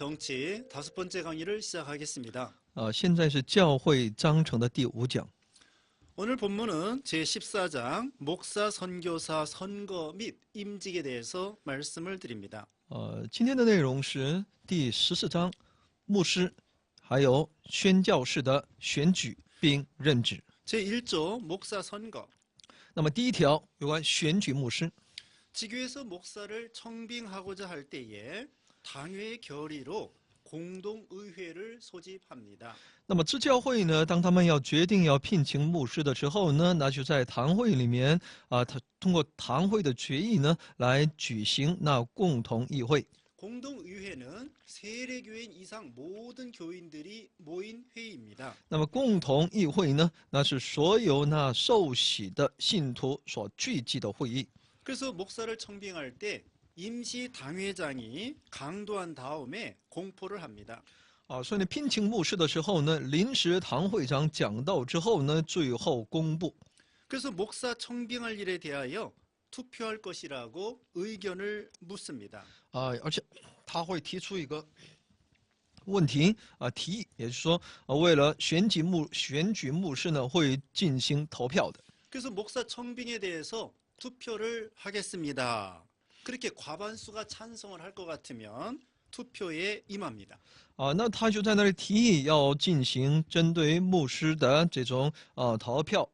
정치 5번째 강의를 시작하겠습니다. 现在是教会章程的第5讲。 오늘 본문은 제14장 목사 선교사 선거 및 임직에 대해서 말씀을 드립니다. 今天的内容是第14章，牧师还有宣教士的选举并任职。 제1조 목사 선거. 那么第一条有关选举牧师。 지교에서 목사를 청빙하고자 할 때에 당회의 결의로 공동의회를 소집합니다. 那么支教会呢，当他们要决定要聘请牧师的时候呢，那就在堂会里面他通过堂会的决议呢，来举行那共同议会。 공동의회는 세례교인 이상 모든 교인들이 모인 회의입니다. 那么共同议会呢，那是所有那受洗的信徒所聚集的会议。 그래서 목사를 청빙할 때 임시 당회장이 강도한 다음에 공포를 합니다. 所以呢，聘请牧师的时候呢，临时堂会长讲道之后呢，最后公布。 그래서 목사 청빙할 일에 대하여 투표할 것이라고 의견을 묻습니다. 而且他会提出一个问题提议，也就是说，为了选举牧师呢，会进行投票的。 그래서 목사 청빙에 대해서 투표를 하겠습니다. 그렇게 과반수가 찬성을 할 것 같으면 투표에 임합니다. 那他就在那里提议要进行针对牧师的这种投票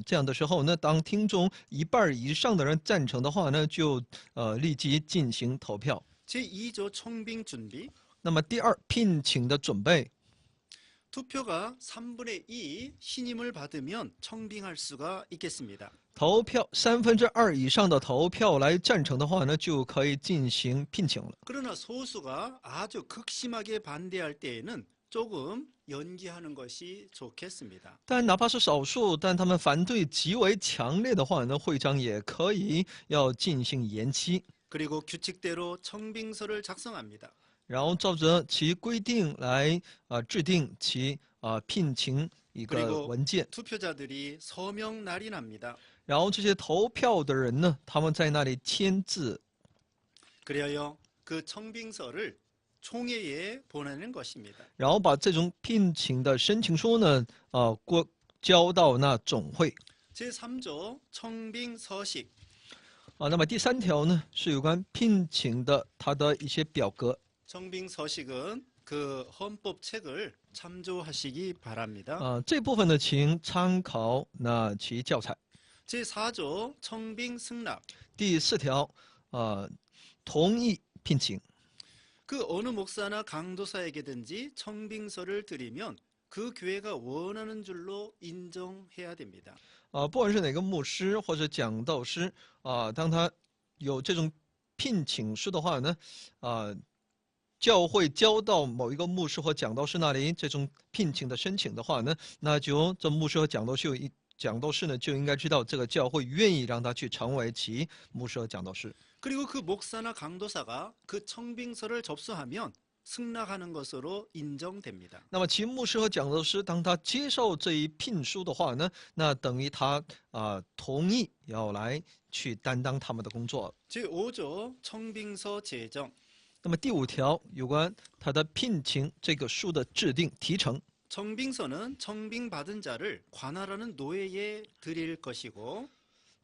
这样的时候呢，当听众1半以上的人赞成的话呢，就立即进行投票。 제2조 청빙 준비. 那么第二，聘请的准备。 투표가 3분의 2 신임을 받으면 청빙할 수가 있겠습니다. 投票2/3以上的投票来赞成的话呢，就可以进行聘请了。 그러나 소수가 아주 극심하게 반대할 때에는 조금 연기하는 것이 좋겠습니다. 但哪怕是少数，但他们反对极为强烈的话呢，会长也可以要进行延期， 그리고 규칙대로 청빙서를 작성합니다. 然后照着其规定来制定其聘请一个 그리고 文件。 투표자들이 서명 날인합니다. 然后这些投票的人呢，他们在那里签字， 그리하여 그 청빙서를 총회에 보내는 것입니다. 然后把这种聘请的申请书呢，交到那总会。 제3조 청빙 서식. 那么第3条呢，是有关聘请的它的一些表格。 청빙 서식은 그 헌법 책을 참조하시기 바랍니다. 这部分呢，请参考那其教材。 제4조 청빙 승낙. 第4条，同意聘请。 그 어느 목사나 강도사에게든지 청빙서를 드리면 그 교회가 원하는 줄로 인정해야 됩니다. 不管是哪个牧师或者讲道师当他有这种聘请书的话呢，教会交到某一个牧师或讲道师那里这种聘请的申请的话呢，那就这牧师和讲道师呢就应该知道这个教会愿意让他去成为其牧师和讲道师。 그리고 그 목사나 강도사가 그 청빙서를 접수하면 승낙하는 것으로 인정됩니다. 那么其牧师和讲道师当他接受这一聘书的话呢，那等于他同意要来去担当他们的工作。 제5조 청빙서 제정. 那么第5条有关他的聘请这个书的制定提成。 청빙서는 청빙받은 자를 관할하는 노예에 드릴 것이고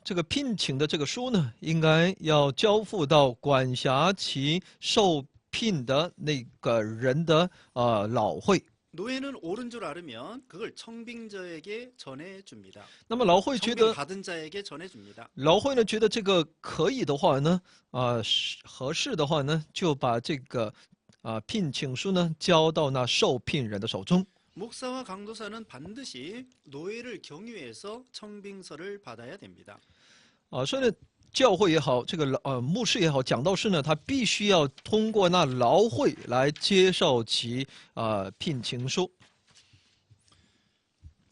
这个聘请的这个书呢，应该要交付到管辖其受聘的那个人的老会。 노예는 옳은 줄 알으면 그걸 청빙자에게 전해줍니다. 那么老会觉得 청빙받은 자에게 전해줍니다. 老会呢觉得这个可以的话呢，合适的话呢，就把这个聘请书呢交到那受聘人的手中。 목사와 강도사는 반드시 노예를 경유해서 청빙서를 받아야 됩니다. 所以呢，教会也好，这个牧师也好，讲道师呢，他必须要通过那劳会来接受其聘请书。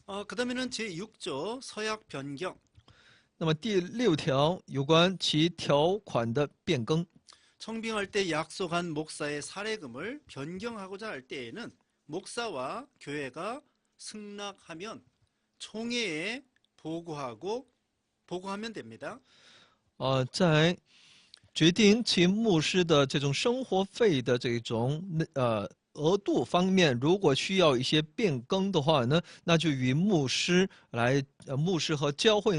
그다음에는 제6조 서약 변경. 那么第6条有关其条款的变更。 청빙할 때 약속한 목사의 사례금을 변경하고자 할 때에는 목사와 교회가 승낙하면 총회에 보고하면 됩니다. 在决定其牧师的这种生活费的这种额度方面，如果需要一些变更的话呢，那就与牧师和教会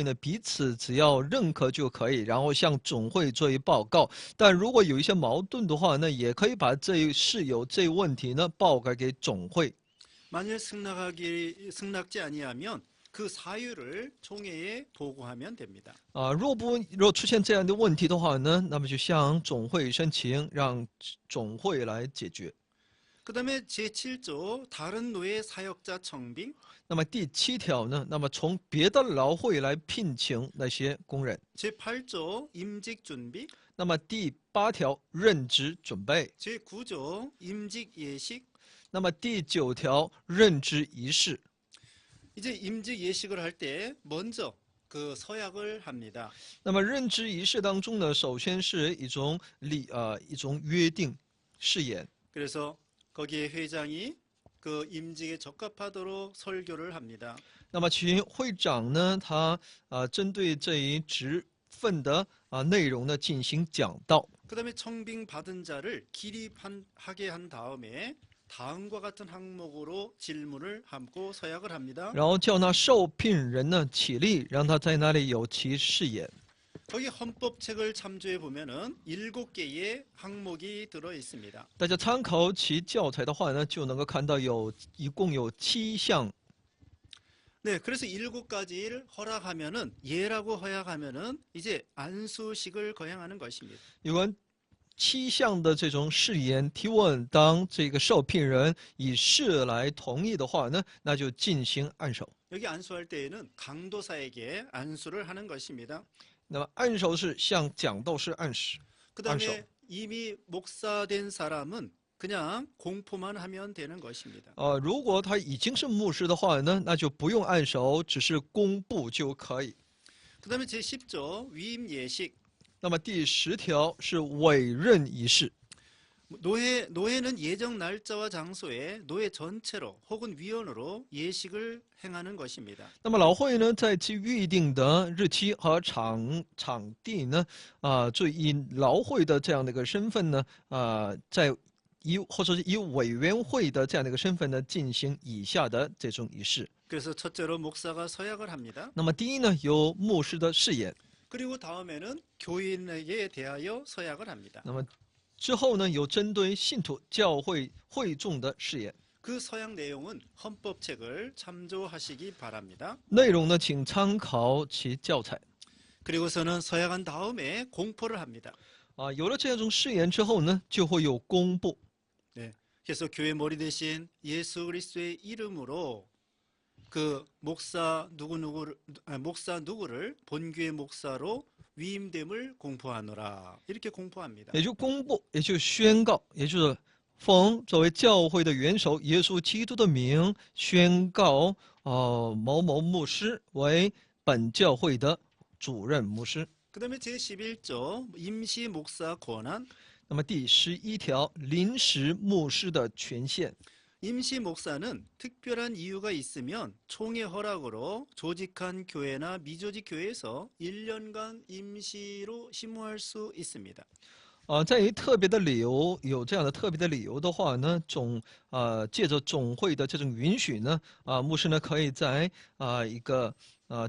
呢彼此只要认可就可以，然后向总会做一报告。但如果有一些矛盾的话呢，也可以把是有这问题呢报告给总会。 만일 승낙지 아니하면 그 사유를 총회에 보고하면 됩니다. 若出现这样的问题的话呢，那么就向总会申请，让总会来解决。 그다음에 제7조 다른 노예 사역자 청빙. 那么第7条呢，那么从别的劳会来聘请那些工人。 제8조 임직 준비. 那么第8条任职准备。 제9조 임직 예식. 那么第9条任职仪式。 이제 임직 예식을 할 때 먼저 그 서약을 합니다. 那么任职仪式当中呢，首先是一种约定誓言。 그래서 거기에 회장이 그 임직에 적합하도록 설교를 합니다. 那么其会长呢，他针对这一职分的内容呢进行讲道。 그다음에 청빙 받은 자를 기립하게 한 다음에 다음과 같은 항목으로 질문을 함고 서약을 합니다. 然后叫那受聘人呢起立，让他在那里有其誓言。 거기 헌법책을 참조해 보면은 7개의 항목이 들어 있습니다. 大家参考其教材的话呢，就能够看到一共有7项。 네, 그래서 7가지를 허락하면은 예라고 허락하면은 이제 안수식을 거행하는 것입니다. 有关7项的这种誓言提问，当这个受聘人以誓来同意的话呢，那就进行按手。 여기 안수할 때에는 강도사에게 안수를 하는 것입니다. 那么按手是向讲道士按手。 그다음에 이미 목사된 사람은 그냥 공포만 하면 되는 것입니다. 如果他已经是牧师的话呢，那就不用按手，只是公布就可以。 그다음에 제10조 위임 예식. 那么第10条是委任仪式。 노예는 예정 날짜와 장소에 노예 전체로 혹은 위원으로 예식을 행하는 것입니다. 那么老会呢，在其预定的日期和场地呢，就以劳会的这样的一个身份呢，或者是以委员会的这样的一个身份呢，进行以下的这种仪式。 그래서 첫째로 목사가 서약을 합니다. 那么第一呢，有牧师的誓言。 그리고 다음에는 교인에게 대하여 서약을 합니다. 那么之后呢，有针对信徒、教会会众的誓言。 그 서약 내용은 헌법책을 참조하시기 바랍니다. 内容呢，请参考其教材。 그리고서는 서약한 다음에 공포를 합니다. 有了这种誓言之后呢，就会有公布。 네, 그래서 교회 머리 대신 예수 그리스도의 이름으로 그 목사 누구를 본교회 목사로 위임됨을 공포하노라 이렇게 공포합니다. 也就公布，也就宣告，也就是奉作为教会的元首耶稣基督的名宣告，某某牧师为本教会的主任牧师。 그다음에 제11조 임시 목사 권한. 那么第11条临时牧师的权限。 임시 목사는 특별한 이유가 있으면 총회 허락으로 조직한 교회나 미조직 교회에서 1년간 임시로 심호할 수 있습니다. 在于特别的理由，有这样的特别的理由的话呢，借着总会的这种允许呢，牧师呢可以在一个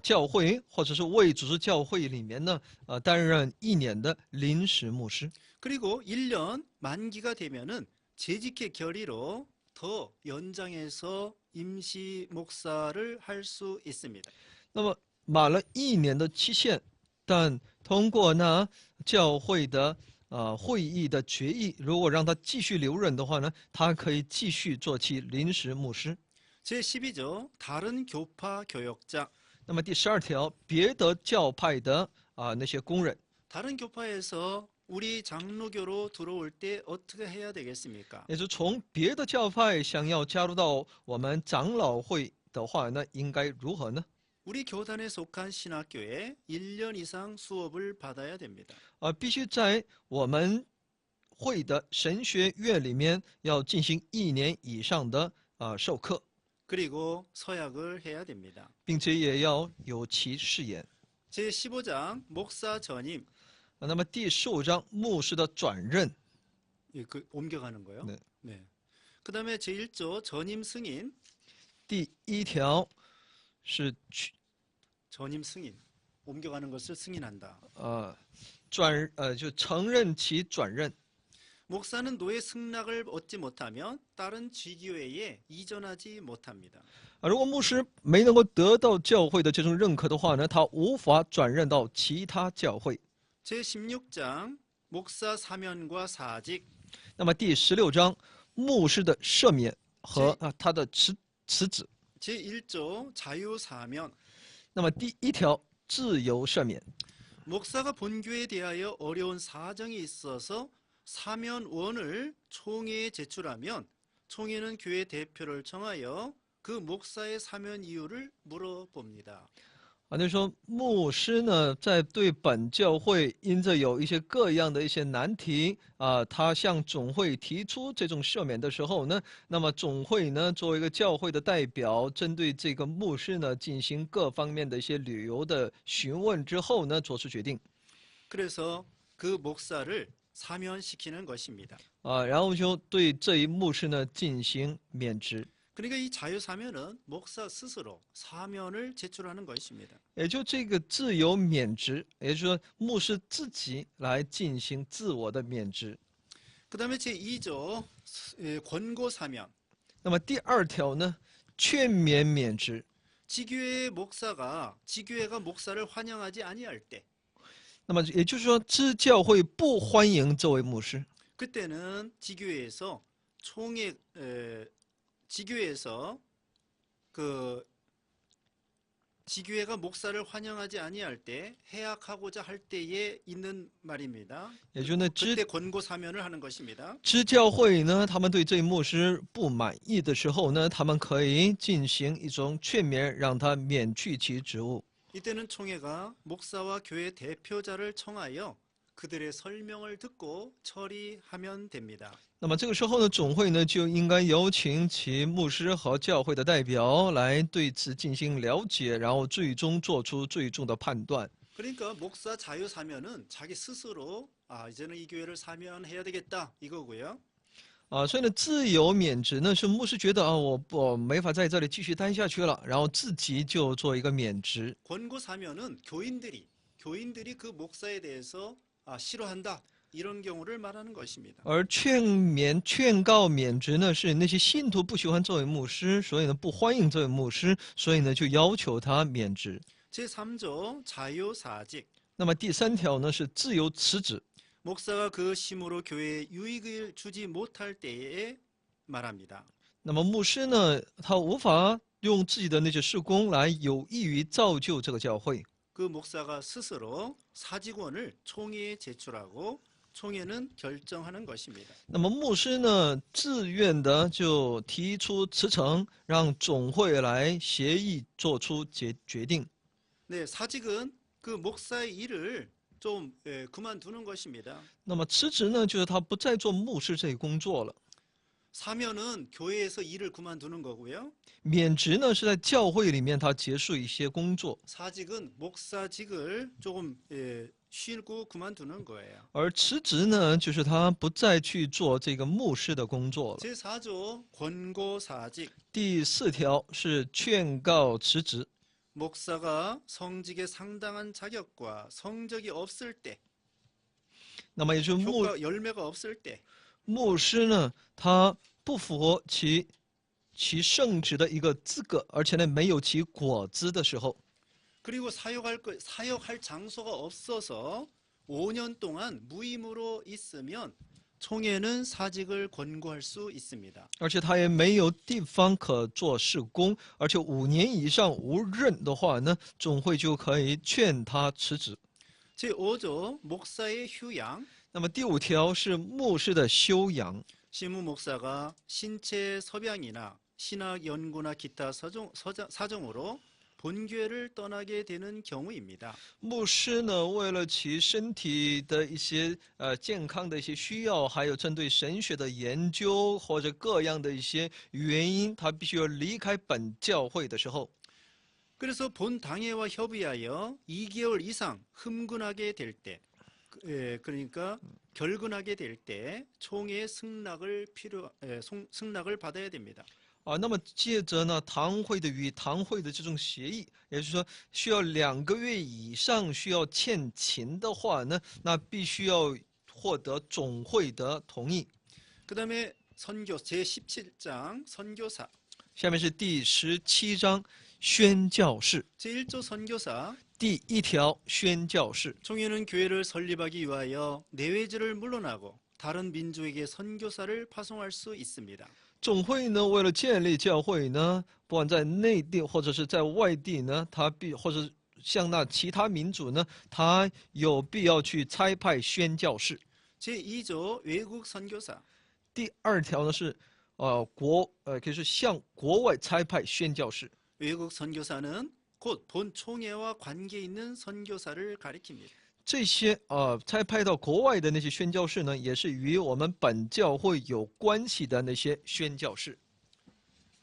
教会或者是未组织教会里面呢，担任1年的临时牧师。 그리고 1년 만기가 되면은 재직회 결의로 더 연장해서 임시 목사를 할 수 있습니다. 那么满了1年的期限，但通过呢教会的会议的决议，如果让他继续留任的话呢，他可以继续做其临时牧师。 제12조 다른 교파 교역자. 那么第12条，别的教派的那些工人。 다른 교파에서 우리 장로교로 들어올 때 어떻게 해야 되겠습니까? 也就从别的教派想要加入到我们长老会的话，那应该如何呢？ 우리 교단에 속한 신학교에 1년 이상 수업을 받아야 됩니다. 必须在我们会的神学院里面要进行1年以上的授课， 그리고 서약을 해야 됩니다. 并且也要有其誓言。 제15장 목사 전임. 那么第15章牧师的转任， 예, 그 옮겨가는 거요. 네. 네. 그다음에 제1조 전임 승인, 第1条是전임 승인, 옮겨가는 것을 승인한다. 就承认其转任。 목사는 노예 승낙을 얻지 못하면 다른 지교회에 이전하지 못합니다. 如果牧师没能够得到教会的这种认可的话呢，他无法转任到其他教会。 제16장 목사 사면과 사직, 那么第16章牧师的赦免和他的辞职。 제1조 자유 사면, 那么第1条自由赦免。 목사가 본교에 대하여 어려운 사정이 있어서 사면원을 총회에 제출하면 총회는 교회 대표를 정하여 그 목사의 사면 이유를 물어봅니다. 就是说牧师呢，在对本教会因着有一些各样的一些难题他向总会提出这种赦免的时候呢，那么总会呢作为一个教会的代表，针对这个牧师呢进行各方面的一些理由的询问之后呢，做出决定。 그래서 그 목사를 사면시키는 것입니다. 然后就对这一牧师呢进行免职。 그러니까 이 자유 사면은 목사 스스로 사면을 제출하는 것입니다. 也就这个自由免职，也就是说牧师自己来进行自我的免职。 그다음에 제2조 권고 사면. 那么第2条呢，劝勉免职。 지교회의 목사가 지교회가 목사를 환영하지 아니할 때, 那么也就是说，支教会不欢迎这位牧师， 그때는 지교회에서 지교회에서 지교회가 목사를 환영하지 아니할 때 해약하고자 할 때에 있는 말입니다. 也就是呢， 그때 권고 사면을 하는 것입니다. 支教会呢，他们对这位牧师不满意的时候呢，他们可以进行一种劝勉，让他免去其职务。 이때는 총회가 목사와 교회 대표자를 청하여 그들의 설명을 듣고 처리하면 됩니다. 那么这个时候呢，总会呢就应该邀请其牧师和教会的代表来对此进行了解，然后最终做出最终的判断。 그러니까 목사 자유 사면은 자기 스스로 이제는 이 교회를 사면해야 되겠다 이거고요. 所以呢，自由免职呢是牧师觉得我没法在这里继续待下去了，然后自己就做一个免职。 권고 사면은 교인들이 그 목사에 대해서 싫어한다 이런 경우를 말하는 것입니다. 而劝告免职呢，是那些信徒不喜欢这位牧师，所以呢不欢迎这位牧师，所以呢就要求他免职。 제3조 자유 사직. 那么第3条呢是自由辞职。 목사가 그 심으로 교회에 유익을 주지 못할 때에 말합니다. 那么牧师呢，他无法用自己的那些事工来有益于造就这个教会。 그 목사가 스스로 사직원을 총회에 제출하고 총회는 결정하는 것입니다. 那么牧师呢，自愿的就提出辞呈，让总会来协议做出决定。 네, 사직은 그 목사의 일을 좀 그만두는 것입니다. 那么辞职呢，就是他不再做牧师这一工作了。 사면은 교회에서 일을 그만두는 거고요. 免职呢是在教会里面他结束一些工作， 사직은 목사직을 조금 쉬고 그만두는 거예요. 而辞职呢就是他不再去做这个牧师的工作了。 제4조 권고 사직. 第4条是劝告辞职。 목사가 성직에 상당한 자격과 성적이 없을 때, 那么也就是 열매가 없을 때, 牧师呢，他不符合其圣职的一个资格，而且呢没有其果子的时候， 그리고 사역할 장소가 없어서 5년 동안 무임으로 있으면 총회는 사직을 권고할 수 있습니다. 而且他也没有地方可做事工，而且5年以上无任的话呢，总会就可以劝他辞职。 제5조 목사의 휴양. 那么第5条是牧师的修养。 시무 목사가 신체 섭양이나 신학 연구나 기타 사정으로 본교회를 떠나게 되는 경우입니다. 牧师呢，为了其身体的一些健康的一些需要，还有针对神学的研究或者各样的一些原因，他必须要离开本教会的时候， 그래서 본 당회와 협의하여 2개월 이상 흠근하게 될 때, 예, 그러니까 결근하게 될 때 총회의 승낙을 받아야 됩니다. 那么借着呢堂会的与堂会的这种协议，也就是说需要2个月以上需要欠勤的话呢，那必须要获得总会的同意。 그다음에 선교 제17장 선교사 下面是第17章宣教士， 제1조 선교사 第1条宣教士。 총회는 교회를 설립하기 위하여 내외지를 물러나고 다른 민족에게 선교사를 파송할 수 있습니다. 总会呢，为了建立教会呢，不管在内地或者是在外地呢，或者像那其他民族呢，他有必要去差派宣教士。 제2조 외국 선교사 第2条呢是，可以说向国外差派宣教士。 외국 선교사는 곧 본 총회와 관계 있는 선교사를 가리킵니다. 这些差派到国外的那些宣教士呢，也是与我们本教会有关系的那些宣教士。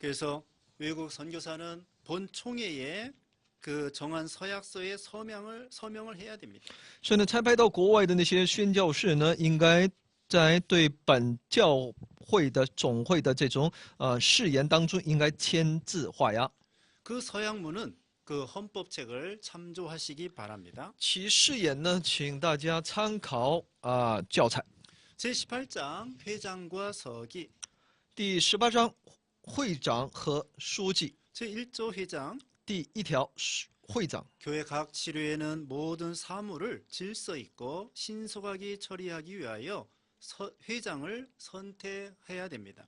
그래서 외국 선교사는 본 총회에 그 정한 서약서에 서명을 해야 됩니다. 所以呢，差派到国外的那些宣教士呢，应该在对本教会的总会的这种誓言当中，应该签字画押。 그 서약문은 그 헌법책을 참조하시기 바랍니다. 其誓言呢，请大家参考教材。 제18장 회장과 서기 第18章会长和书记。 제1조 회장 第1条会长。 교회 각 치료회는 모든 사무를 질서 있고 신속하게 처리하기 위하여 회장을 선택해야 됩니다.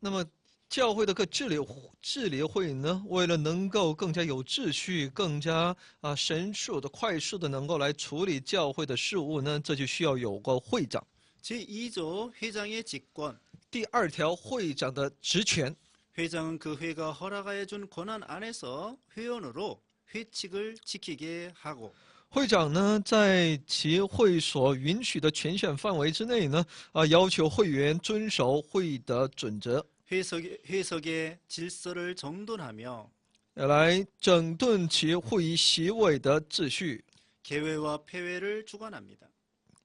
那么教会的各治理会呢，为了能够更加有秩序、更加神速的、快速的能够来处理教会的事务呢，这就需要有个会长。 제2조 회장의 직권 第2条会长的职权。 회장은 그 회가 허락하여 준 권한 안에서 회원으로 회칙을 지키게 하고 会长呢，在其会所允许的权限范围之内呢，要求会员遵守会议的准则， 회석의 질서를 정돈하며 来整顿其会议席位的秩序。 개회와 폐회를 주관합니다.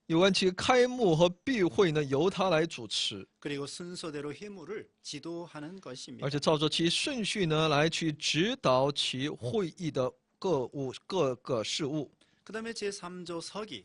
有关其开幕和闭会呢，由他来主持， 그리고 순서대로 회무를 지도하는 것입니다. 而且照着其顺序呢，来去指导其会议的各个事务。 그다음에 제3조 서기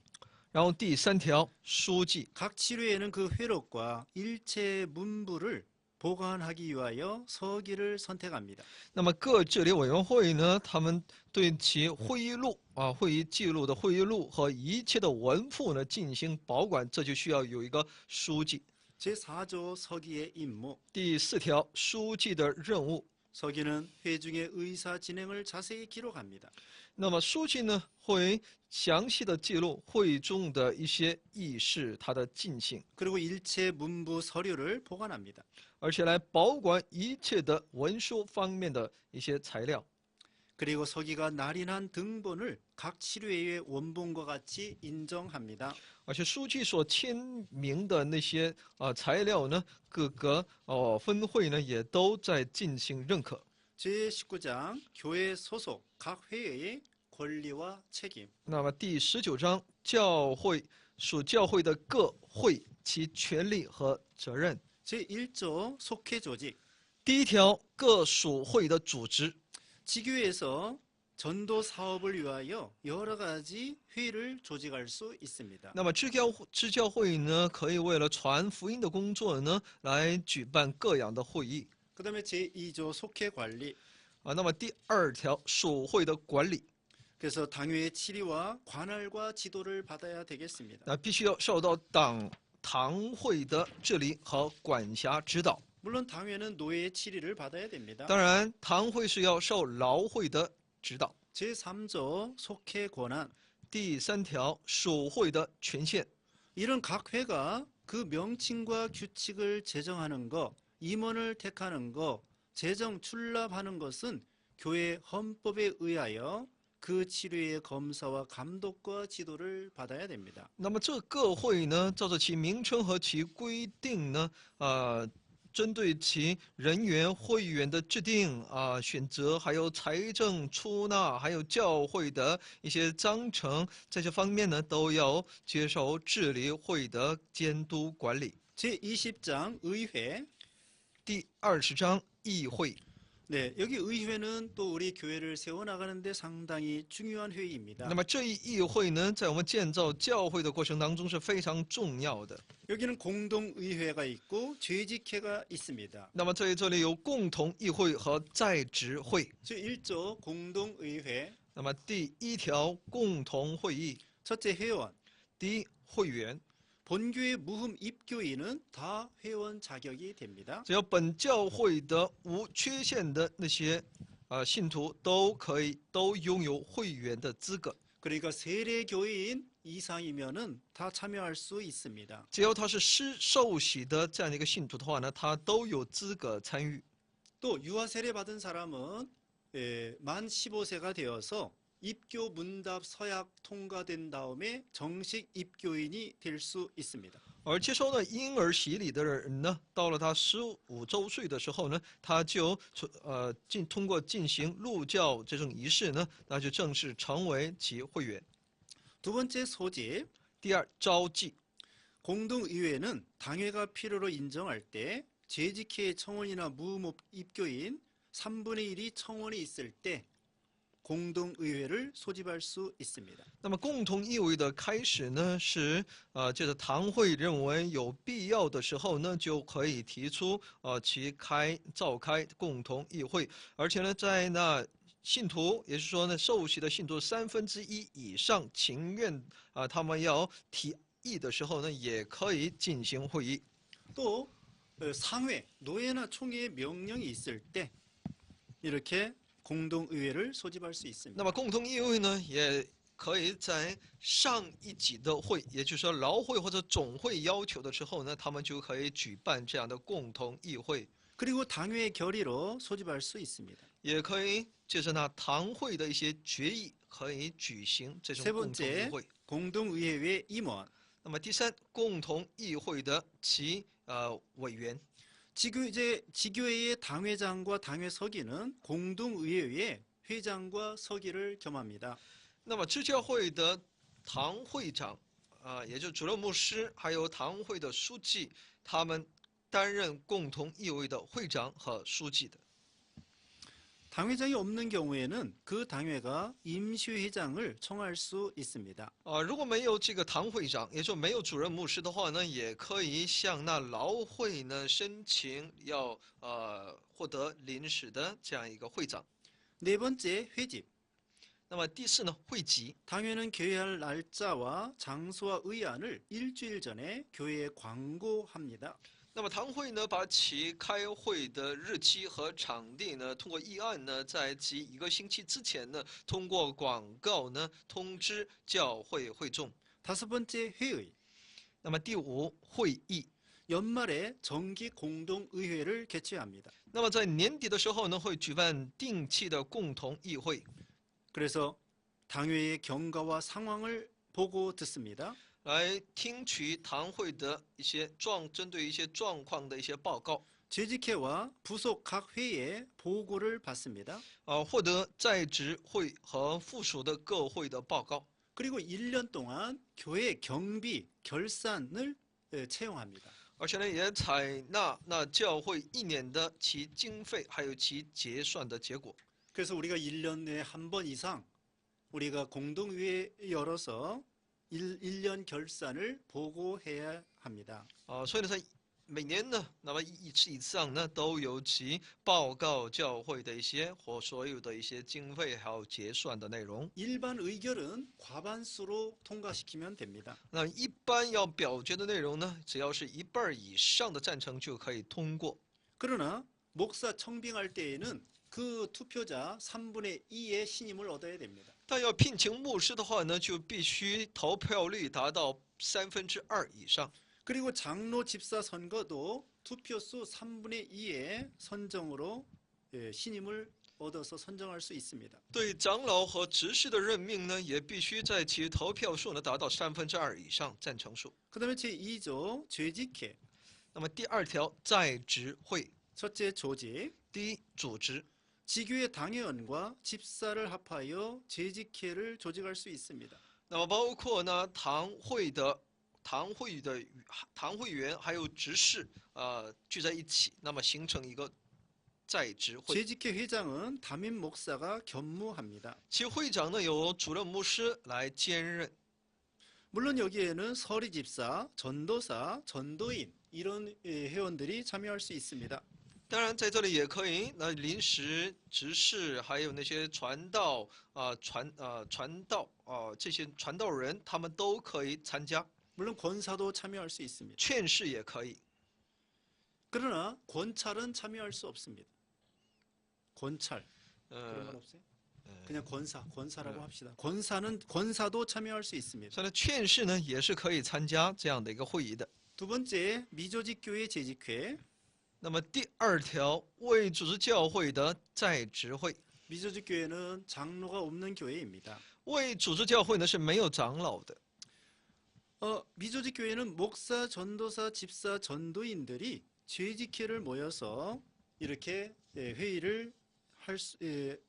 然后第3条书记， 각 치료회는 그 회록과 일체 문부를 보관하기 위하여 서기를 선택합니다. 那么各治理委员会呢，他们对其会议录会议记录的会议录和一切的文赋呢进行保管，这就需要有一个书记。 제4조 서기의 임무 第4条书记的任务， 서기는 회중의 의사 진행을 자세히 기록합니다. 那么书记呢会详细的记录会中的一些议事它的进行， 그리고 일체 문부 서류를 보관합니다. 而且来保管一切的文书方面的一些材料。 그리고 서기가 날인한 등본을 각 치료회의 원본과 같이 인정합니다. 而且书记所签名的那些材料呢，各个分会呢也都在进行认可。 제19장 교회 소속 각 회의 권리와 책임 那么第19章属教会的各会其权利和责任。 제1조 속회 조직 第1条各属会的组织。 지교회에서 전도 사업을 위하여 여러 가지 회의를 조직할 수 있습니다. 那么支教会呢，可以为了传福音的工作呢，来举办各样的会议。 그다음에 제2조 속회 관리 那么第2条属会的管理， 그래서 당회의 치리와 관할과 지도를 받아야 되겠습니다. 那必须要受到堂会的治理和管辖指导。 물론 당회는 노예의 치리를 받아야 됩니다. 当然，堂会是要受劳会的指导。 제3조 속회 권한 第3条属会的权限， 이런 각 회가 그 명칭과 규칙을 제정하는 것, 임원을 택하는 것, 재정 출납하는 것은 교회 헌법에 의하여 그 치료의 검사와 감독과 지도를 받아야 됩니다. 那么这各会呢，照着其名称和其规定呢，针对其人员会员的制定选择，还有财政出纳，还有教会的一些章程，在这方面呢，都要接受治理会的监督管理。 제20장 의회. 第20章议会。 네, 여기 의회는 또 우리 교회를 세워나가는데 상당히 중요한 회의입니다. 那么这一议会呢，在我们建造教会的过程当中是非常重要的。 여기는 공동의회가 있고 죄직회가 있습니다. 那么在这里有共同议会和在职会。 제1조 공동의회. 那么第1条共同会议， 첫째 회원. 第一会员， 본교의 무흠 입교인은 다 회원 자격이 됩니다. 只要本教会的无缺陷的那些信徒都拥有会员的资格。 그러니까 세례 교인 이상이면은 다 참여할 수 있습니다. 只要他是施受洗的这样的一个信徒的话呢，他都有资格参与。 또 유아 세례 받은 사람은 만 15세가 되어서 입교 문답 서약 통과된 다음에 정식 입교인이 될 수 있습니다. 而接受了婴儿洗礼的人呢，到了他15周岁的时候呢，他就通过进行入教这种仪式呢，那就正式成为其会员。 두 번째 소집. 第二，召集。 공동의회는 당회가 필요로 인정할 때 재직회 청원이나 무흠 입교인 3분의 1이 청원이 있을 때 공동의회를 소집할 수 있습니다. 那么共同议会的开始呢，是这个堂会认为有必要的时候呢，就可以提出召开共同议会，而且呢，在那信徒，也就是说呢，受洗的信徒1/3以上情愿他们要提议的时候呢，也可以进行会议。 또 상회, 노예나 총회의 명령이 있을 때 이렇게 공동의회를 소집할 수 있습니다. 那么共同议会呢，也可以在上一级的会，也就是说劳会或者总会要求的时候呢，他们就可以举办这样的共同议会。 그리고 당회 결의로 소집할 수 있습니다. 也可以借着那堂会的一些决议，可以举行这种 세 共同议 번째, 会。 공동의회의 임원. 那么第三，共同议会的其委员。 지교회의 당회장과 당회 서기는 공동의회의 회장과 서기를 겸합니다. 那么支教会的堂会长也就主任牧师，还有堂会的书记，他们担任共同议会的会长和书记的。 당회장이 없는 경우에는 그 당회가 임시회장을 청할 수 있습니다. 如果没有这个堂会长，也就没有主任牧师的话呢，也可以向那劳会呢申请要获得临时的这样一个会长。 네 번째, 회집. 那么第四呢，会籍。 당회는 개회할 날짜와 장소와 의안을 일주일 전에 교회에 광고합니다. 那么堂会呢，把其开会的日期和场地呢，通过议案呢，在其1个星期之前呢，通过广告呢通知教会会众。 다섯 번째, 회의. 那么第5，会议。 연말에 정기 공동의회를 개최합니다. 那么在年底的时候呢，会举办定期的共同议会。 그래서 당회의 경과와 상황을 보고 듣습니다. 来听取堂会的一些针对一些状况的一些报告。 재직회와 부속 각 회에 보고를 받습니다. 获得在职会和附属的各会的报告。 그리고 1년 동안 교회 경비, 결산을 채용합니다. 而且呢，也采纳那教会1年的其经费，还有其结算的结果。 그래서 우리가 1년에 한 번 이상 우리가 공동회에 열어서 1년 결산을 보고해야 합니다. 所以呢，在每年呢，那么一次以上呢，都有其报告教会的一些或所有的一些经费还有结算的内容。 일반 의결은 과반수로 통과시키면 됩니다. 那一般要表决的内容呢，只要是1半以上的赞成就可以通过。 그러나 목사 청빙할 때에는 그 투표자 3분의 2의 신임을 얻어야 됩니다. 但要聘请牧师的话呢，就必须投票率达到2/3以上。 그리고 장로 집사 선거도 투표수 3분의 2의 선정으로 신임을 얻어서 선정할 수 있습니다. 对长老和执事的任命呢，也必须在其投票数呢达到2/3以上赞成数。 그다음에 제2조 죄직회. 那么第2条在职会， 첫째 조직, 第一组织。 지교의 당회원과 집사를 합하여 재직회를 조직할 수 있습니다. 那么包括呢堂会员还有执事聚在一起，那么形成一个在职会。 재직회 회장은 담임 목사가 겸무합니다. 其会长呢由主任牧师来兼任。 물론 여기에는 서리 집사, 전도사, 전도인 이런 회원들이 참여할 수 있습니다. 当然在这里也可以，那临时执事还有那些传道这些传道人，他们都可以参加。 물론 권사도 참여할 수 있습니다. 劝士也可以， 그러나 권찰은 참여할 수 없습니다. 권찰 그런 건 없어요? 그냥 권사라고 합시다. 권사도 참여할 수 있습니다. 所以呢劝士呢也是可以参加这样的一个会议的。 두 번째, 미조직 교회 재직회. 那么第2条未组织教会的在职会， 미조직 교회는 장로가 없는 교회입니다. 未组织教会呢是没有长老的。 미조직 교회는 목사, 전도사, 집사, 전도인들이 재직회를 모여서 이렇게 회의를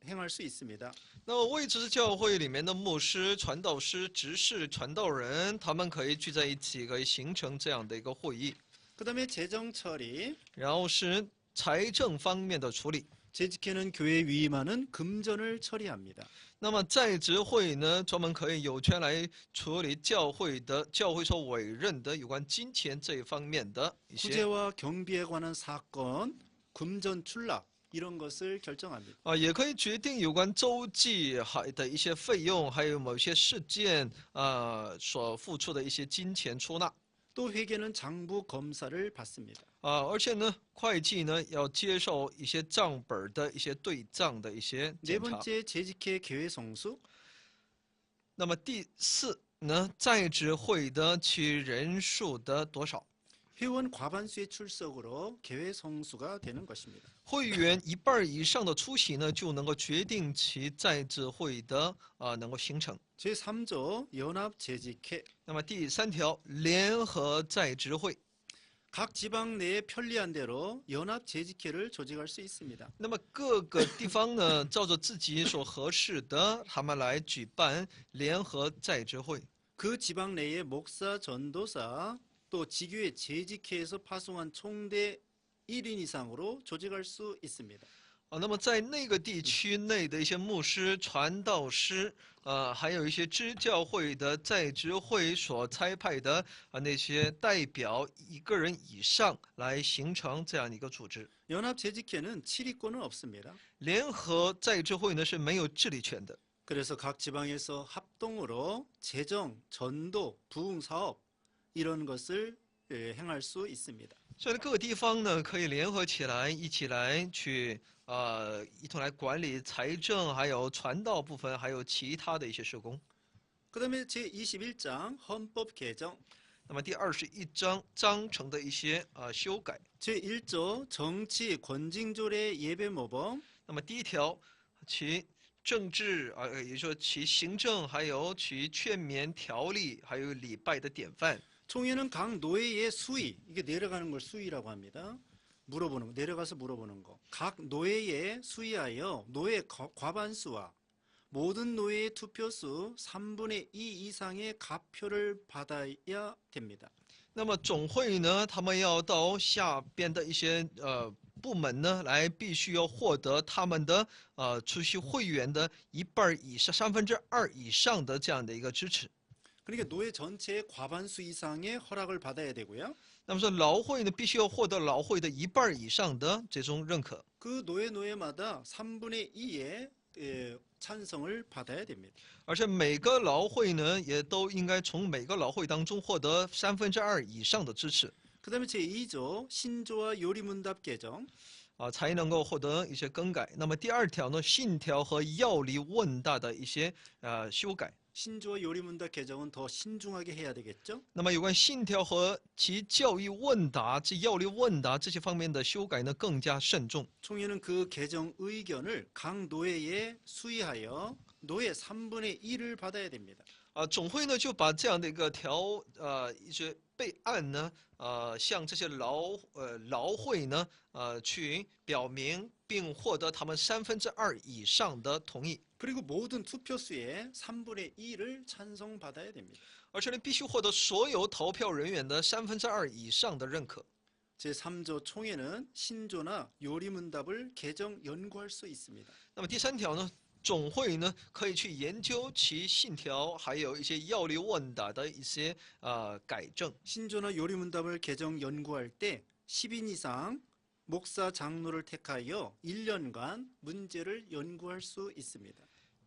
행할 수 있습니다. 那么未组织教会里面的牧师、传道师、执事、传道人，他们可以聚在一起，可以形成这样的一个会议。 그다음에 재정 처리. 然后是财政方面的处理。 재직회는 교회에 위임하는 금전을 처리합니다. 那么在职会呢，专门可以有权来处理教会所委任的有关金钱这一方面的一些 구제와 경비에 관한 사건, 금전 출납 이런 것을 결정합니다. 也可以决定有关周济的一些费用，还有某些事件所付出的一些金钱出纳。 또 회계는 장부 검사를 받습니다. 而且呢，会计呢要接受一些账本的一些对账的一些 네 检查。 번째, 재직회 교회 성수. 那么第4呢，在职会的其人数的多少？ 회원 과반수의 출석으로 교회 성수가 되는 것입니다. 会员1半以上的出席呢，就能够决定其在职会的能够形成。 제3조 연합 재직회. 那么第3条，联合在职会。 각 지방 내에 편리한 대로 연합 재직회를 조직할 수 있습니다. 那么各个地方呢，照着自己所合适的，他们来举办联合在职会。 그 지방 내에 목사, 전도사, 또 지교회 재직회에서 파송한 총대 1인 이상으로 조직할 수 있습니다. 那么在那个地区内的一些牧师、传道师，还有一些支教会的在职会所差派的那些代表1个人以上来形成这样一个组织。 연합 재직회는 치리권은 없습니다. 联合在职会呢是没有治理权的， 그래서 각 지방에서 합동으로 재정, 전도, 부흥 사업 이런 것을 행할 수 있습니다. 所以各个地方呢可以联合起来，一起来去一同来管理财政，还有传道部分，还有其他的一些事工。 그다음에 제21장 헌법 개정. 那么第21章章程的一些修改。 제1조 정치 권징조례 예배 모범. 那么第1条，其政治也就是说其行政，还有其劝勉条例，还有礼拜的典范。 총회는 각 노예의 수의, 이게 내려가는 걸 수의라고 합니다. 물어보는 거, 내려가서 물어보는 거. 각 노예에 수의하여 노예 과반수와 모든 노예의 투표수 3분의 2 이상의 가표를 받아야 됩니다. 那么总会呢，他们要到下边的一些部门呢，来必须要获得他们的出席会员的1半以上、2/3以上的这样的一个支持。 그러니까 노예 전체의 과반수 이상의 허락을 받아야 되고요. 那么说劳会呢，必须要获得劳会的1半以上的这种认可。 그 노예마다 3분의 2의 찬성을 받아야 됩니다. 而且每个劳会呢，也都应该从每个劳会当中获得2/3以上的支持， 그다음에 제2조 신조와 요리문답 개정. 才能够获得一些更改。那么第2条呢，信条和要理问答的一些修改。 신조와 요리문답 개정은 더 신중하게 해야 되겠죠? 那么有关信条和其教义问答、这要理问答这些方面的修改呢，更加慎重。 총회는 그 개정 의견을 각 노예에 수의하여 노예 3분의 1을 받아야 됩니다. 总会呢就把这样的一个一些备案呢，向这些劳会呢，去表明并获得他们2/3以上的同意， 그리고 모든 투표수의 3분의 1을 찬성받아야 됩니다. 而且呢必须获得所有投票人员的2/3以上的认可。 제3조 총회는 신조나 요리문답을 개정 연구할 수 있습니다. 那么第3条呢，总会呢可以去研究其信条，还有一些要理问答的一些改正。 신조나 요리문답을 개정 연구할 때 10인 이상 목사 장로를 택하여 1년간 문제를 연구할 수 있습니다.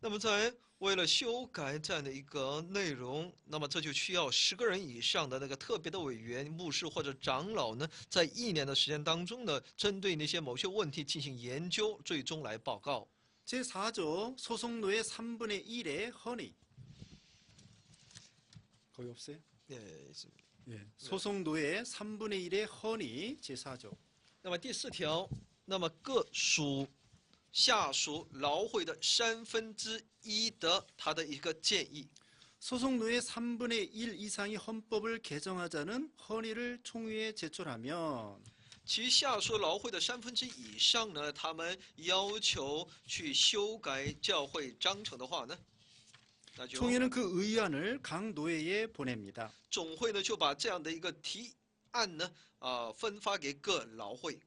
那么在为了修改这样的一个内容，那么这就需要10个人以上的那个特别的委员、牧师或者长老呢，在1年的时间当中呢，针对那些某些问题進行研究，最终来报告。 제4조 소속노의 3분의 1의 헌의. 거의 없어요? 也 예. 소속노의 3분의 1의 헌의 제4조. 那么第4条，那么各下属劳会的1/3的他的一个建议。 소속노의 3분의 1 이상이 헌법을 개정하자는 헌의를 총회에 제출하면 其下属劳会的1/3以上呢，他们要求去修改教会章程的话呢，那就 총회는 그 의안을 각 노회에 보냅니다. 总会呢就把这样的一个提案呢，分发给各劳会，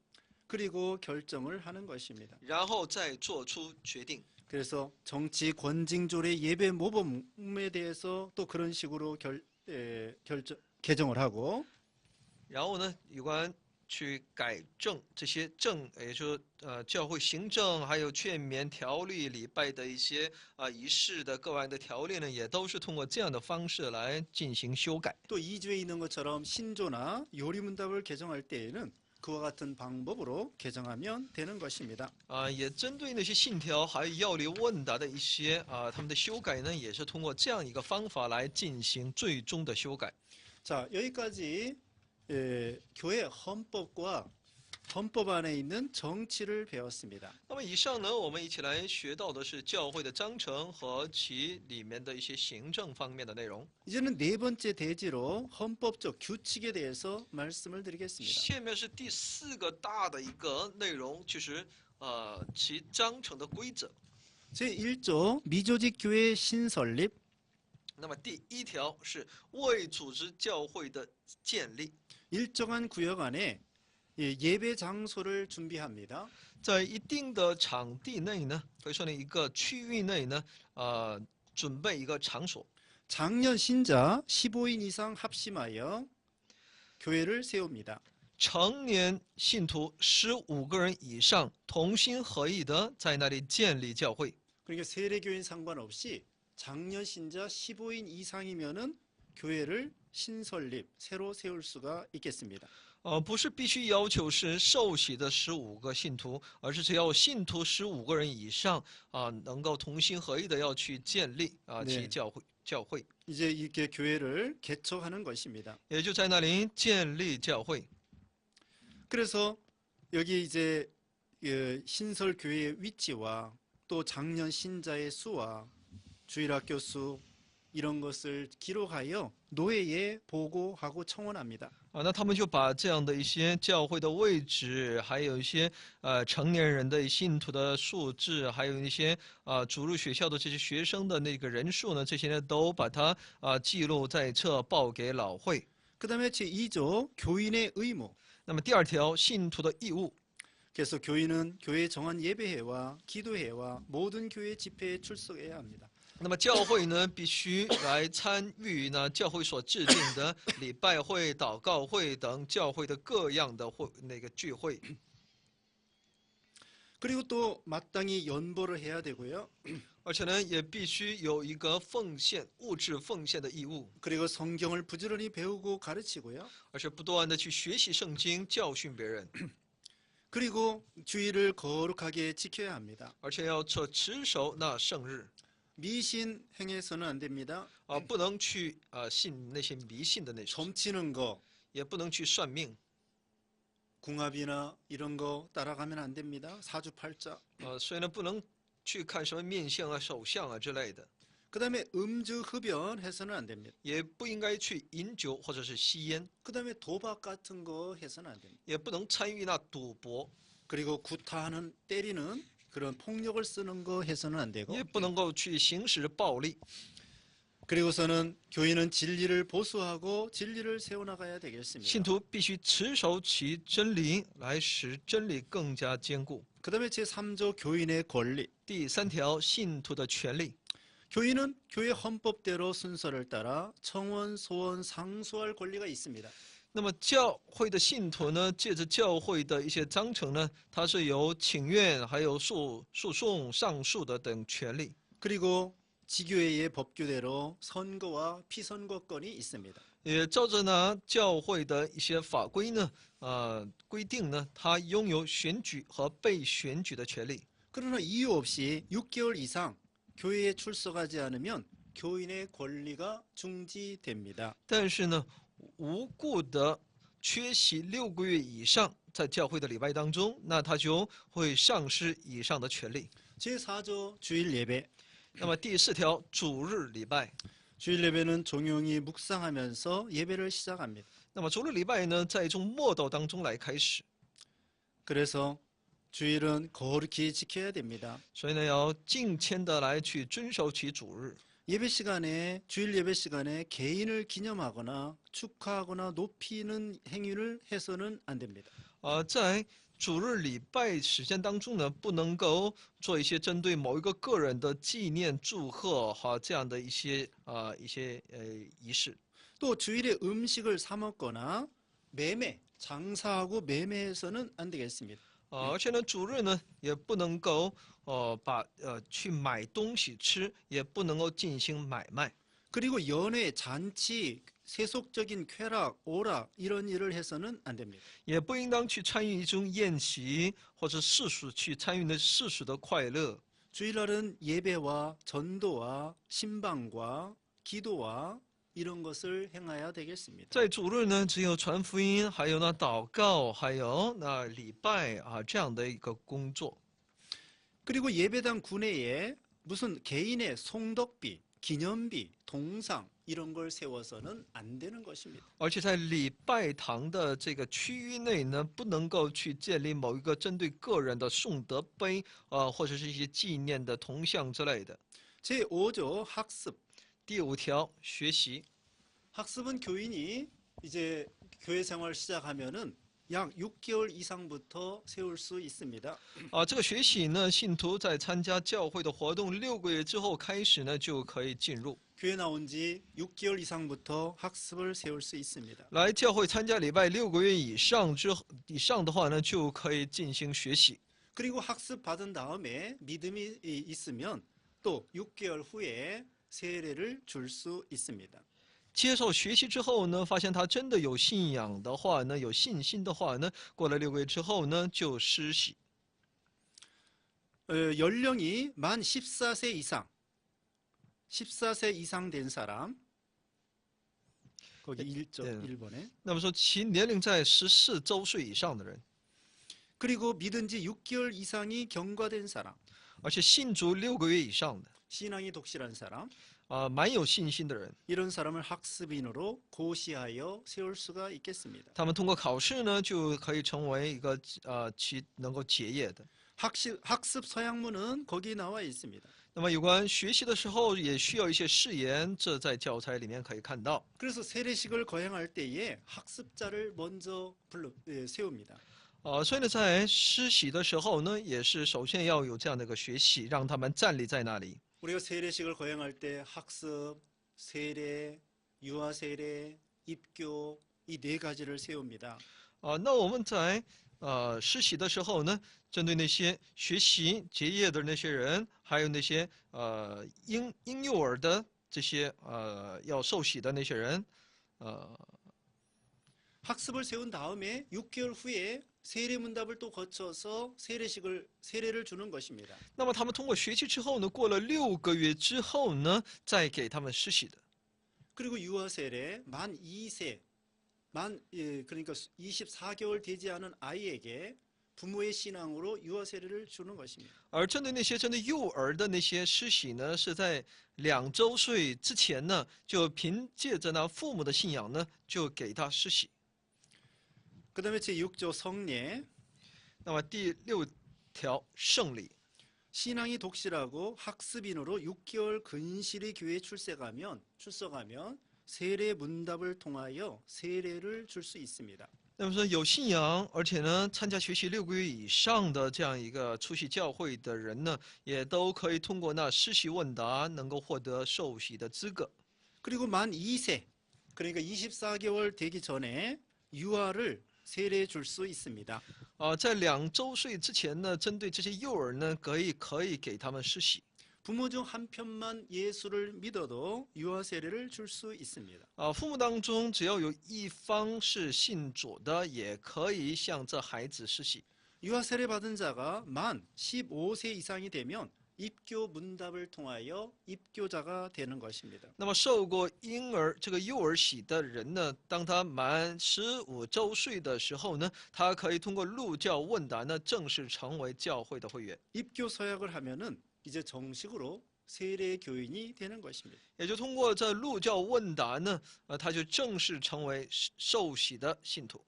그리고 결정을 하는 것입니다. 然后再做出决定。 그래서 정치 권징조례 예배 모범에 대해서 또 그런 식으로 개정을 하고 然后呢，有关去改正这些也就是教会行政还有劝勉条例、礼拜的一些仪式的各样的条例呢，也都是通过这样的方式来进行修改。 또 2조에 있는 것처럼 신조나 요리문답을 개정할 때에는 그와 같은 방법으로 개정하면 되는 것입니다. 也针对那些信条还有要理问答的一些他们的修改呢，也是通过这样一个方法来进行最终的修改。 자, 여기까지 교회 헌법과 헌법 안에 있는 정치를 배웠습니다. 那么以上呢，我们一起来学到的是教会的章程和其里面的一些行政方面的内容。 이제는 네 번째 대지로 헌법적 규칙에 대해서 말씀을 드리겠습니다. 下面是第4个大的一个内容，就是其章程的规则。 제1조 미조직 교회 신설립. 那么第1条是为组织教会的建立， 일정한 구역 안에 예배 장소를 준비합니다. 在一定的场地内呢，可以说呢一个区域内呢，准备一个场所。 장년 신자 15인 이상 합심하여 교회를 세웁니다. 成年信徒15个人以上同心合意的在那里建立教会。 그러니까 세례교인 상관없이 장년 신자 15인 이상이면은 교회를 신설립 새로 세울 수가 있겠습니다. 不是必须要求是受洗的15个信徒，而是只要信徒15个人以上能够同心合意的要去建立其教会， 이제 이렇게 교회를 개척하는 것입니다. 也就在那里建立教会。 그래서 여기 이제 신설 교회의 위치와 또 장년 신자의 수와 주일학교 수 이런 것을 기록하여 노회에 보고하고 청원합니다. 那他们就把这样的一些教会的位置，还有一些成年人的信徒的数字，还有一些主入学校的这些学生的那个人数呢，这些呢都把它记录在册，报给老会。 그다음에 제2조 교인의 의무. 那么第2条，信徒的义务。 그래서 교인은 교회 정한 예배회와 기도회와 모든 교회 집회에 출석해야 합니다. 那么教会呢，必须来参与呢教会所制定的礼拜会、祷告会等教会的各样的聚会。 그리고 또 마땅히 연보를 해야 되고요. 而且呢，也必须有一个物质奉献的义务， 그리고 성경을 부지런히 배우고 가르치고요. 而且不断的去学习圣经，教训别人， 그리고 주의를 거룩하게 지켜야 합니다. 而且要持守那圣日。 미신 행해서는 안 됩니다. 不能去信那些迷信的那种， 점치는 거, 也不能去算命， 궁합이나 이런 거 따라가면 안 됩니다. 사주팔자. 所以呢，不能去看什么面相啊、手相啊之类的。 그다음에 음주 흡연해서는 안 됩니다. 也不应该去饮酒或者是吸烟， 그다음에 도박 같은 거 해서는 안 됩니다. 也不能参与那赌博， 그리고 구타하는 때리는 그런 폭력을 쓰는 거 해서는 안 되고 也不能够去行使暴力。 그리고서는 교인은 진리를 보수하고 진리를 세워나가야 되겠습니다. 信徒必须持守其真理，来使真理更加坚固。 그다음에 제3조 교인의 권리. 第三条，信徒的权利。 교인은 교회 헌법대로 순서를 따라 청원, 소원, 상소할 권리가 있습니다. 那么教会的信徒呢，借着教会的一些章程呢，它是有请愿、还有诉讼、上诉的等权利。 그리고 지교회의 법규대로 선거와 피선거권이 있습니다. 也照着呢教会的一些法规呢，规定呢，他拥有选举和被选举的权利。 그러나 이유 없이 6개월 이상 교회에 출석하지 않으면 교인의 권리가 중지됩니다. 但是呢，无故的缺席6个月以上，在教会的礼拜当中，那他就会丧失以上的权利。 제4조 주일 예배. 那么第4条，主日礼拜。 주일 예배는 종용이 묵상하면서 예배를 시작합니다. 那么主日礼拜呢，在一种默祷当中来开始。 그래서 주일은 거룩히 지켜야 됩니다. 所以呢，要敬虔的来去遵守其主日。 예배 시간에 주일 예배 시간에 개인을 기념하거나 축하하거나 높이는 행위를 해서는 안 됩니다. 在主日礼拜时间当中呢，不能够做一些针对某一个个人的纪念、祝贺哈这样的一些仪式。 또 주일에 음식을 사 먹거나 매매, 장사하고 매매해서는 안 되겠습니다. 而且呢，主日呢也不能够去买东西吃，也不能够进行买卖。 그리고 연회, 잔치, 세속적인 쾌락, 오락 이런 일을 해서는 안 됩니다. 也不应当去参与一种宴席或者世俗去参与的世俗的快乐。 주일날은 예배와 전도와 신방과 기도와 이런 것을 행해야 되겠습니다. 在主日呢，只有传福音，还有呢祷告，还有那礼拜这样的一个工作。 그리고 예배당 구내에 무슨 개인의 송덕비, 기념비, 동상 이런 걸 세워서는 안 되는 것입니다. 而且在礼拜堂的这个区域内呢，不能够去建立某一个针对个人的颂德碑，或者是一些纪念的铜像之类的。 제5조 학습. 第5条，学习。 학습은 교인이 이제 교회 생활 시작하면은 약 6개월 이상부터 세울 수 있습니다. 这个学习呢，信徒在参加教会的活动6个月之后开始呢，就可以进入。 교회 나온 지 6개월 이상부터 학습을 세울 수 있습니다. 来教会参加礼拜6个月以上的话呢，就可以进行学习。 그리고 학습 받은 다음에 믿음이 있으면 또 6개월 후에 세례를 줄 수 있습니다. 接受学习之后呢，发现他真的有信仰的话呢，有信心的话呢，过了6个月之后呢，就施洗。 연령이 만 14세 이상, 14세 이상 된 사람, 거기 1번에. 那么说其年龄在14周岁以上的人， 그리고 믿은 지 6개월 이상이 경과된 사람, 而且信主6个月以上的， 신앙이 독실한 사람, 蛮有信心的人， 이런 사람을 학습인으로 고시하여 세울 수가 있겠습니다. 他们通过考试呢，就可以成为一个其能够结业的。 학습 서양문은 거기 나와 있습니다. 那么有关学习的时候，也需要一些誓言，这在教材里面可以看到。 그래서 세례식을 거행할 때에 학습자를 먼저 세웁니다. 所以呢，在施洗的时候呢，也是首先要有这样的一个学习，让他们站立在那里。 우리가 세례식을 거행할 때 학습, 세례, 유아 세례, 입교 이 네 가지를 세웁니다. 那我们在施洗的时候呢，针对那些学习结业的那些人，还有那些婴幼儿的这些要受洗的那些人， 학습을 세운 다음에 6개월 후에 세례 문답을 또 거쳐서 세례를 주는 것입니다. 那么他们通过学习之后呢，过了6个月之后呢，再给他们施洗的。 그리고 유아 세례 만 2세, 그러니까 24개월 되지 않은 아이에게 부모의 신앙으로 유아 세례를 주는 것입니다. 而针对那些针对幼儿的那些施洗呢，是在2周岁之前呢，就凭借着那父母的信仰呢，就给他施洗。 그다음에 제6조 성례. 那么第6条圣礼， 신앙이 독실하고 학습인으로 6개월 근실히 교회에 출석하면 세례 문답을 통하여 세례를 줄 수 있습니다. 那么说有信仰，而且呢参加学习6个月以上的这样一个出席教会的人呢，也都可以通过那施洗问答，能够获得受洗的资格。 그리고 만 2세, 그러니까 24개월 되기 전에 유아를 세례 줄 수 있습니다. 在2周岁之前呢，针对这些幼儿呢，可以给他们施洗。 부모 중 한 편만 예수를 믿어도 유아 세례를 줄 수 있습니다. 父母当中只要有一方是信主的，也可以向这孩子施洗。 유아 세례 받은 자가 만 15세 이상이 되면 입교 문답을 통하여 입교자가 되는 것입니다. 那么受过这个幼儿洗的人呢，当他满15周岁的时候呢，他可以通过入教问答呢，正式成为教会的会员。 입교 서약을 하면은 이제 정식으로 세례 교인이 되는 것입니다. 也就通过这入教问答呢，他就正式成为受洗的信徒。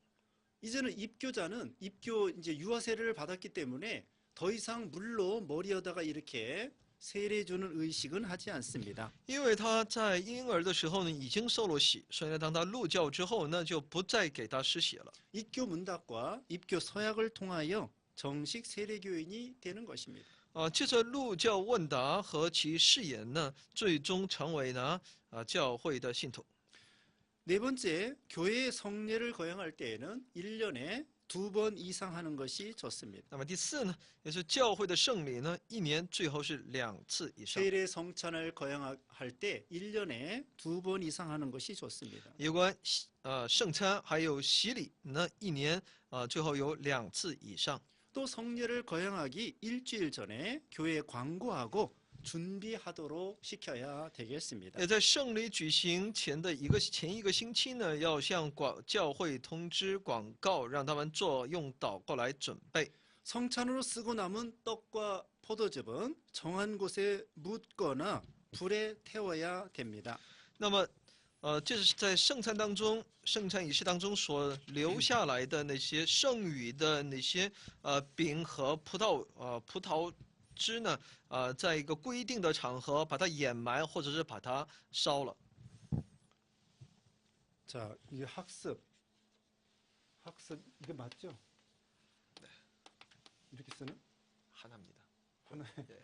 이제는 입교자는 입교 이제 유아 세례를 받았기 때문에 더 이상 물로 머리에다가 이렇게 세례 주는 의식은 하지 않습니다. 因为他在婴儿的时候呢，已经受了洗，所以呢，当他入教之后呢，就不再给他施洗了。 입교 문답과 입교 서약을 통하여 정식 세례 교인이 되는 것입니다. 借着入教问答和其誓言呢，最终成为呢教会的信徒。 네 번째, 교회의 성례를 거행할 때에는 1년에 2번 이상 하는 것이 좋습니다. 那么第4呢，也是教会的圣礼呢，1年最后是2次以上。 세례 성찬을 거행할 때 1년에 2번 이상 하는 것이 좋습니다. 有关圣餐还有洗礼呢，1年最后有2次以上。 또 성례를 거행하기 일주일 전에 교회에 광고하고 준비하도록 시켜야 되겠습니다. 也在圣礼举行前一个星期呢，要向教会通知广告，让他们用祷告来准备。 성찬으로 쓰고 남은 떡과 포도즙은 정한 곳에 묻거나 불에 태워야 됩니다. 那么，这是在圣餐仪式当中所留下来的那些剩余的那些饼和葡萄汁呢，在一个规定的场合把它掩埋，或者是把它烧了。 자, 이게 학습 이게 맞죠? 이렇게 쓰는? 하나입니다. 하나. 예.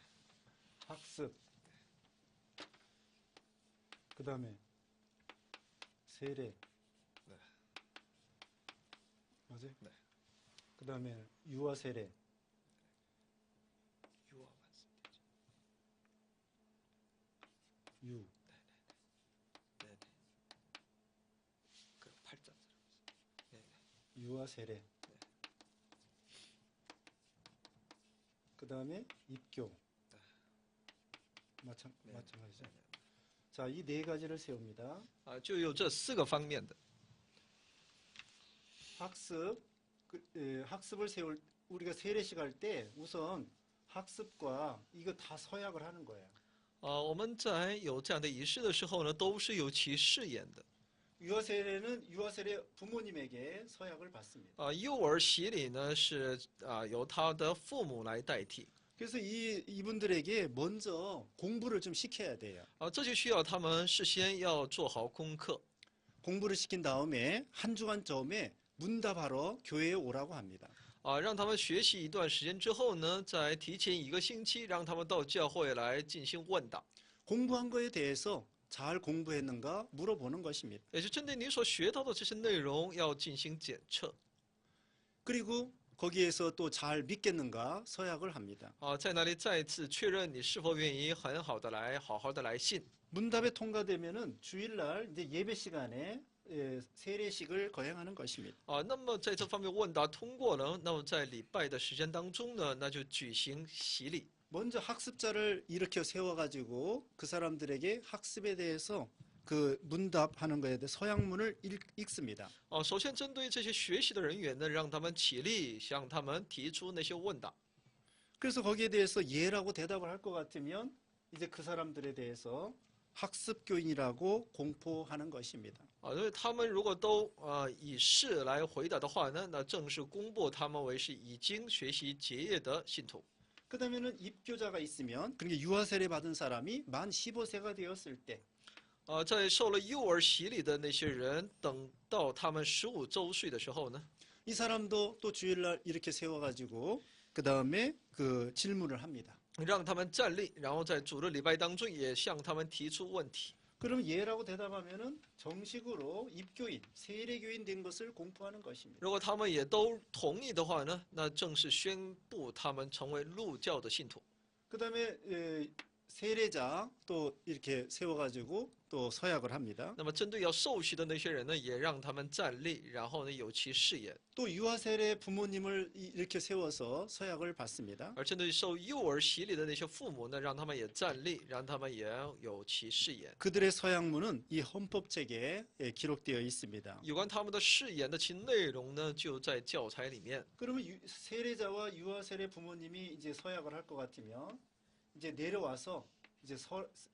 학습. 그다음에 세례. 네. 맞아요? 네. 그다음에 유아 세례. 유아 말씀드리죠. 유. 네네. 그 팔자. 네네. 유아 세례. 네. 그다음에 입교. 네. 마찬가지죠. 자, 이 네 가지를 세웁니다. 就有这4个方面的。 학습을 우리가 세례식 할 때 우선 학습과 이거 다 서약을 하는 거예요. 我们在有这样的仪式的时候呢，都是有其誓言的。 유아 세례는 유아 세례 부모님에게 서약을 받습니다. 幼儿洗礼呢是由他的父母来代替。 그래서 이분들에게 먼저 공부를 좀 시켜야 돼요. 这就需要他们事先要做好功课。 공부를 시킨 다음에 한 주간 전에 문답하러 교회에 오라고 합니다. 让他们学习一段时间之后呢，再提前1个星期，让他们到教会来进行问答。 공부한 거에 대해서 잘 공부했는가 물어보는 것입니다. 也是针对你所学到的这些内容要进行检测。 그리고 거기에서 또 잘 믿겠는가 서약을 합니다. 在那里再次确认你是否愿意好好的来信。 문답에 통과되면은 주일날 이제 예배 시간에 세례식을 거행하는 것입니다. 那么在这方面问答通过了，那么在礼拜的时间当中呢，那就举行洗礼。 먼저 학습자를 일으켜 세워가지고 그 사람들에게 학습에 대해서 그 문답하는 거에 대해 서양문을 읽습니다. 首先针对这些学习的人员呢，让他们起立，向他们提出那些问答。 그래서 거기에 대해서 예라고 대답을 할 것 같으면 이제 그 사람들에 대해서 학습교인이라고 공포하는 것입니다. 因为他们如果都以是来回答的话呢，那正是公布他们为是已经学习结业的信徒。 그다음에는 입교자가 있으면 그러니까 유아 세례 받은 사람이 만 15세가 되었을 때 在受了幼儿洗礼的那些人，等到他们15周岁的时候呢， 이 사람도 또 주일날 이렇게 세워가지고 그 다음에 그 질문을 합니다. 让他们站立，然后在主的礼拜当中也向他们提出问题。 그럼 예라고 대답하면은 정식으로 입교인, 세례교인 된 것을 공포하는 것입니다. 如果他们也都同意的话呢，那正是宣布他们成为路教的信徒。 그 다음에 세례자 또 이렇게 세워가지고 또 서약을 합니다. 那么针对要受洗的那些人呢，也让他们站立，然后呢有其誓言。 또 유아 세례 부모님을 이렇게 세워서 서약을 받습니다. 而针对受幼儿洗礼的那些父母呢，让他们也站立，让他们也有其誓言。 그들의 서약문은 이 헌법책에 기록되어 있습니다. 有关他们的誓言的其内容呢，就在教材里面。 그러면 세례자와 유아 세례 부모님이 이제 서약을 할 것 같으면 이제 내려와서 이제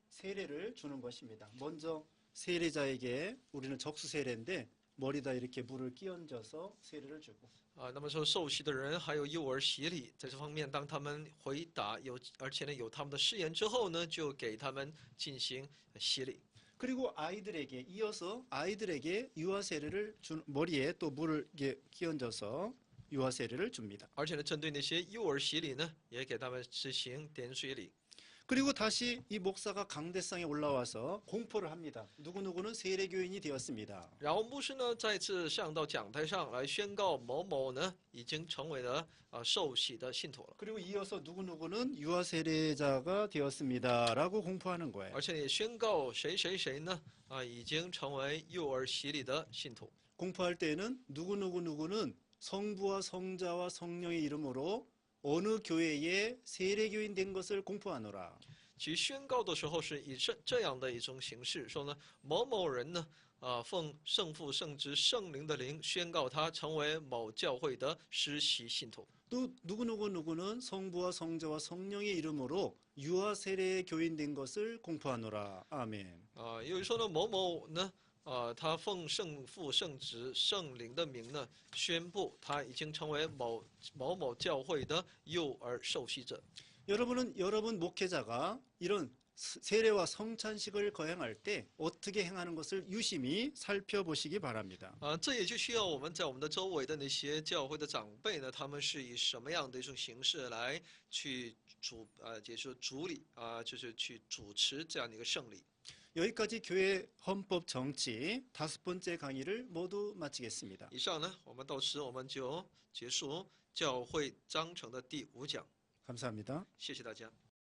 세례를 주는 것입니다. 먼저 세례자에게 우리는 적수 세례인데 머리다 이렇게 물을 끼얹어서 세례를 주고 那么说受洗的人还有幼儿洗礼，在这方面，当他们回答而且呢有他们的誓言之后呢，就给他们进行洗礼。 그리고 아이들에게 이어서 아이들에게 유아 세례를 머리에 또 물을 끼얹어서 유아 세례를 줍니다. 而且呢，针对那些幼儿洗礼呢，也给他们实行点水礼。 그리고 다시 이 목사가 강대상에 올라와서 공포를 합니다. 누구누구는 세례교인이 되었습니다. 然后牧师呢再次上到讲台上来宣告某某呢已经成为了受洗的信徒了。 그리고 이어서 누구누구는 유아 세례자가 되었습니다라고 공포하는 거예요. 而且也宣告谁谁谁呢已经成为幼儿洗礼的信徒。 공포할 때에는 누구누구누구는 성부와 성자와 성령의 이름으로 어느 교회에 세례교인 된 것을 공포하노라. 其宣告的时候是以这样的一种形式说呢，某某人呢奉圣父、圣子、圣灵的灵宣告他成为某教会的实习信徒。 또 누구누구누구는 성부와 성자와 성령의 이름으로 유아 세례 교인 된 것을 공포하노라. 아멘. 有人说呢，某某呢他奉圣父、圣子、圣灵的名呢，宣布他已经成为某某教会的幼儿受洗者。 여러분 목회자가 이런 세례와 성찬식을 거행할 때 어떻게 행하는 것을 유심히 살펴보시기 바랍니다. 这也就需要我们在我们的周围的那些教会的长辈呢，他们是以什么样的一种形式来去就是主理就是去主持这样的一个圣礼。 여기까지 교회 헌법 정치 5번째 강의를 모두 마치겠습니다. 以上呢，我们到此我们就结束教会章程的第5讲。 감사합니다. 谢谢大家。